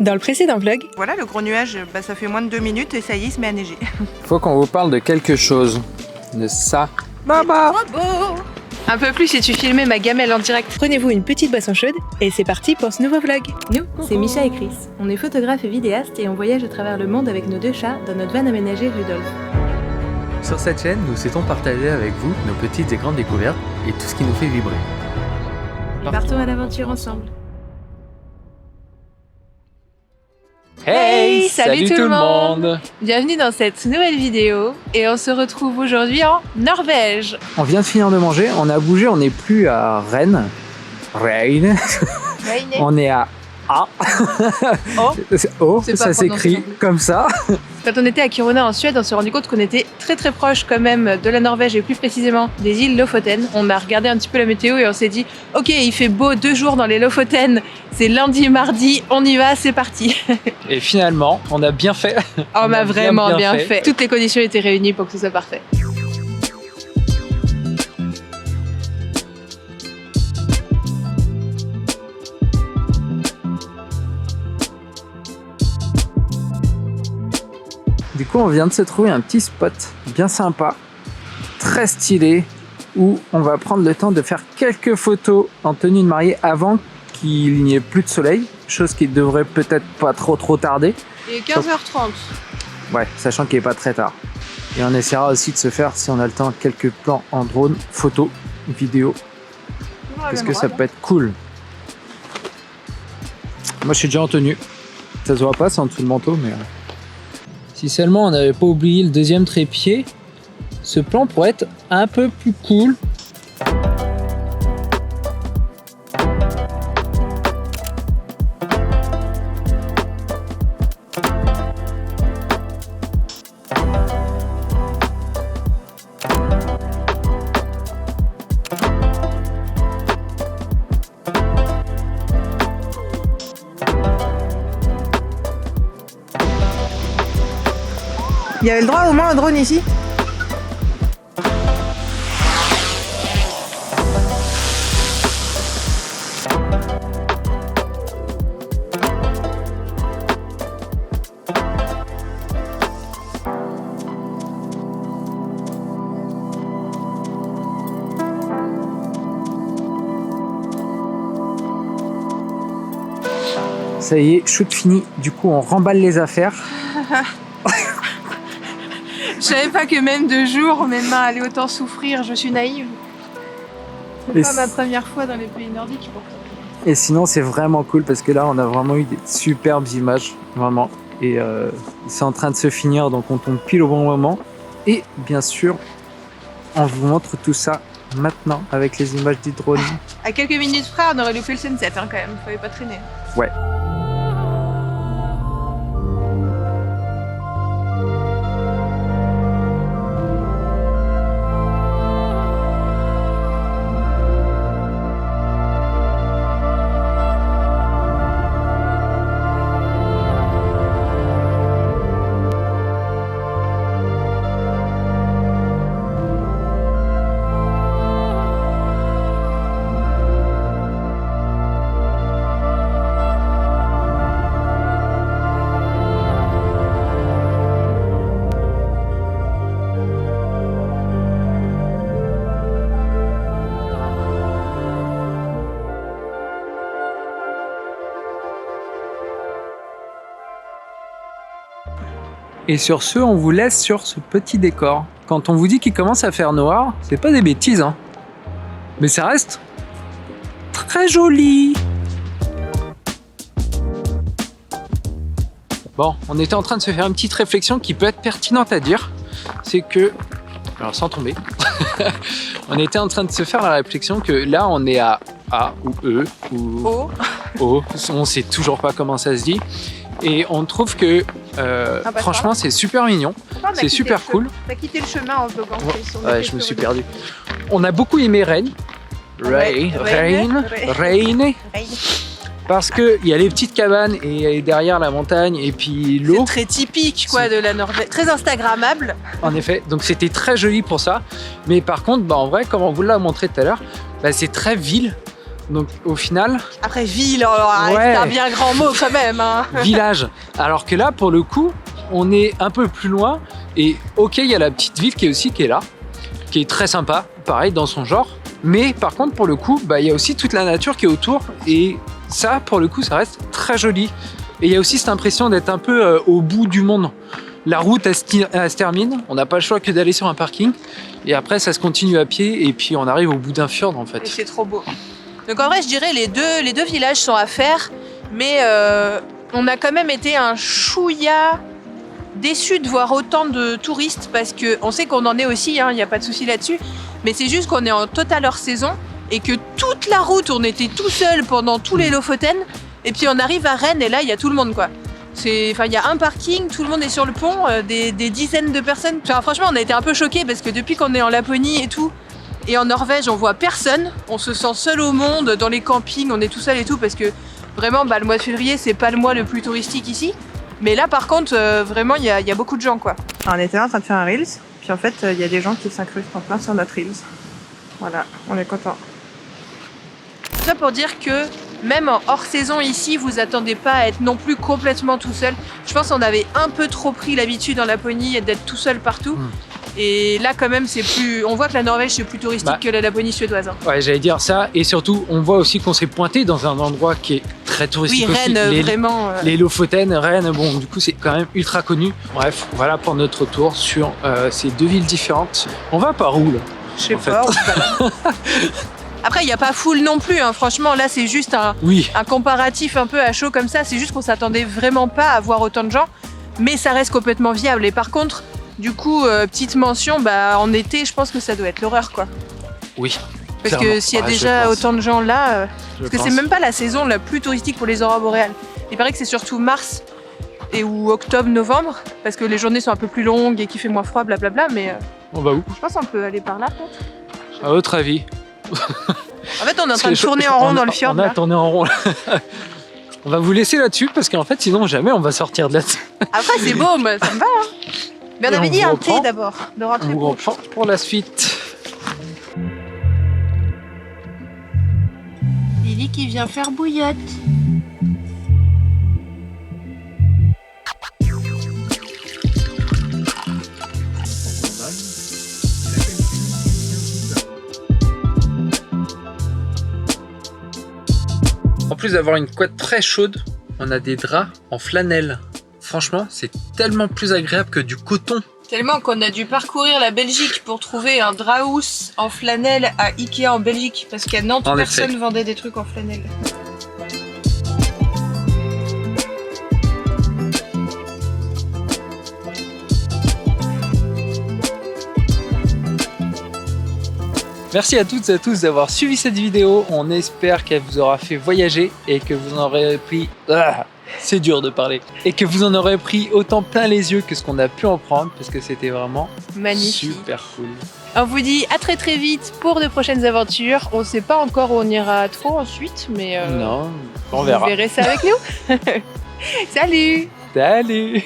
Dans le précédent vlog, voilà, le gros nuage, ça fait moins de 2 minutes et ça y est, il se met à neiger. Faut qu'on vous parle de quelque chose. De ça. Baba. Trop beau. Un peu plus si tu filmais ma gamelle en direct. prenez-vous une petite boisson chaude et c'est parti pour ce nouveau vlog. Nous, c'est Micha et Chris. On est photographes et vidéastes et on voyage à travers le monde avec nos 2 chats dans notre van aménagée Rudolf. Sur cette chaîne, nous souhaitons partager avec vous nos petites et grandes découvertes et tout ce qui nous fait vibrer. Partons à l'aventure ensemble. Hey, salut tout le monde. Bienvenue dans cette nouvelle vidéo et on se retrouve aujourd'hui en Norvège. On vient de finir de manger, on a bougé, on n'est plus à Rennes. On est à A. Oh, C'est pas ça s'écrit prononcé non plus. comme ça. Quand on était à Kiruna en Suède, on s'est rendu compte qu'on était très proche quand même de la Norvège et plus précisément des îles Lofoten. On a regardé un petit peu la météo et on s'est dit ok, il fait beau 2 jours dans les Lofoten, c'est lundi, mardi, on y va, c'est parti. Et finalement, on a bien fait. On a vraiment bien fait. Toutes les conditions étaient réunies pour que ce soit parfait. Du coup, on vient de se trouver un petit spot bien sympa, très stylé, où on va prendre le temps de faire quelques photos en tenue de mariée avant qu'il n'y ait plus de soleil, chose qui devrait peut-être pas trop tarder. Il est 15h30. Ouais, sachant qu'il n'est pas très tard. Et on essaiera aussi de se faire, si on a le temps, quelques plans en drone, photos, vidéos, parce que ça peut être cool. Moi, je suis déjà en tenue. Ça se voit pas, c'est en dessous le manteau, mais... Si seulement on n'avait pas oublié le deuxième trépied, ce plan pourrait être un peu plus cool. Il y avait le droit au moins à un drone ici. Ça y est, shoot fini. Du coup, on remballe les affaires. Je savais pas que même 2 jours, mes mains allaient autant souffrir, je suis naïve. C'est Et pas ma première fois dans les pays nordiques pourtant. Et sinon, c'est vraiment cool parce que là, on a vraiment eu des superbes images, vraiment. Et c'est en train de se finir, donc on tombe pile au bon moment. Et bien sûr, on vous montre tout ça maintenant avec les images du drone. À quelques minutes près, on aurait loupé le sunset quand même, fallait pas traîner. Ouais. Et sur ce, on vous laisse sur ce petit décor. Quand on vous dit qu'il commence à faire noir, c'est pas des bêtises, hein. Mais ça reste très joli. Bon, on était en train de se faire une petite réflexion qui peut être pertinente à dire. C'est que, alors sans tomber, on était en train de se faire la réflexion que là, on est à A ou E ou O. On sait toujours pas comment ça se dit. Et on trouve que franchement c'est super mignon, c'est super cool. T'as quitté le chemin en vloguant. Ouais, je me suis perdu. On a beaucoup aimé Rennes. Rennes. Parce qu'il y a les petites cabanes et derrière la montagne et puis l'eau. C'est très typique quoi de la Norvège, très instagrammable. En effet, donc c'était très joli pour ça. Mais par contre, en vrai, comme on vous l'a montré tout à l'heure, c'est très ville. Donc au final, Après, ville, alors, Ouais. c'est un bien grand mot quand même. Hein. village. Alors que là, pour le coup, on est un peu plus loin. Et ok, il y a la petite ville qui est là, qui est très sympa, pareil dans son genre. Mais par contre, pour le coup, il y a aussi toute la nature qui est autour. Et ça, pour le coup, ça reste très joli. Et il y a aussi cette impression d'être un peu au bout du monde. La route, elle se termine. On n'a pas le choix que d'aller sur un parking. Et après, ça se continue à pied. Et puis, on arrive au bout d'un fjord, en Et fait. c'est trop beau. Donc en vrai, je dirais les deux villages sont à faire, mais on a quand même été un chouïa déçus de voir autant de touristes parce que on sait qu'on en est aussi, il n'y a pas de souci là-dessus, mais c'est juste qu'on est en totale hors saison et que toute la route, on était tout seul pendant tous les Lofoten et puis on arrive à Rennes et là, il y a tout le monde quoi. Il y a un parking, tout le monde est sur le pont, des dizaines de personnes. Enfin, franchement, on a été un peu choqués parce que depuis qu'on est en Laponie et tout, et en Norvège, on voit personne. On se sent seul au monde, dans les campings, on est tout seul et tout parce que vraiment, le mois de février, c'est pas le mois le plus touristique ici. Mais là, par contre, vraiment, il y a beaucoup de gens, quoi. Alors, on était là en train de faire un Reels, puis en fait, il y a des gens qui s'incrustent en plein sur notre Reels. Voilà, on est content. Tout ça pour dire que même en hors saison ici, vous attendez pas à être non plus complètement tout seul. Je pense qu'on avait un peu trop pris l'habitude en Laponie d'être tout seul partout. Et là, quand même, c'est plus. On voit que la Norvège c'est plus touristique que la Laponie suédoise. Hein. Ouais, j'allais dire ça. Et surtout, on voit aussi qu'on s'est pointé dans un endroit qui est très touristique. Oui, aussi. Rennes, vraiment. Les Lofoten, Rennes, bon, du coup, c'est quand même ultra connu. Bref, voilà pour notre tour sur ces deux villes différentes. On va par où, là? Je sais en pas. Après, il n'y a pas full non plus. Hein. Franchement, là, c'est juste un comparatif un peu à chaud comme ça. C'est juste qu'on s'attendait vraiment pas à voir autant de gens. Mais ça reste complètement viable. Et par contre, du coup, petite mention, en été, je pense que ça doit être l'horreur, quoi. Oui. Parce que s'il y a déjà autant de gens là, parce que c'est même pas la saison la plus touristique pour les aurores boréales. Il paraît que c'est surtout mars ou octobre, novembre, parce que les journées sont un peu plus longues et qu'il fait moins froid, blablabla. Mais on va où? je pense qu'on peut aller par là, peut-être. À votre avis? En fait, on est en train de tourner en rond dans le fjord. On a tourné en rond. On va vous laisser là-dessus parce qu'en fait, sinon jamais on va sortir de là. Après, c'est beau, mais ça me va. Hein. Mais on avait dit un thé d'abord, de rentrer. On vous reprend pour la suite. Lily qui vient faire bouillotte. En plus d'avoir une couette très chaude, on a des draps en flanelle. Franchement, c'est tellement plus agréable que du coton. Tellement qu'on a dû parcourir la Belgique pour trouver un draus en flanelle à Ikea en Belgique. Parce qu'à Nantes, personne vendait des trucs en flanelle. Merci à toutes et à tous d'avoir suivi cette vidéo. On espère qu'elle vous aura fait voyager et que vous en aurez pris... c'est dur de parler. Et que vous en aurez pris autant plein les yeux que ce qu'on a pu en prendre parce que c'était vraiment magnifique. Super cool. On vous dit à très très vite pour de prochaines aventures. On sait pas encore où on ira trop ensuite, mais non, on verra. Vous verrez ça avec nous. Salut! Salut!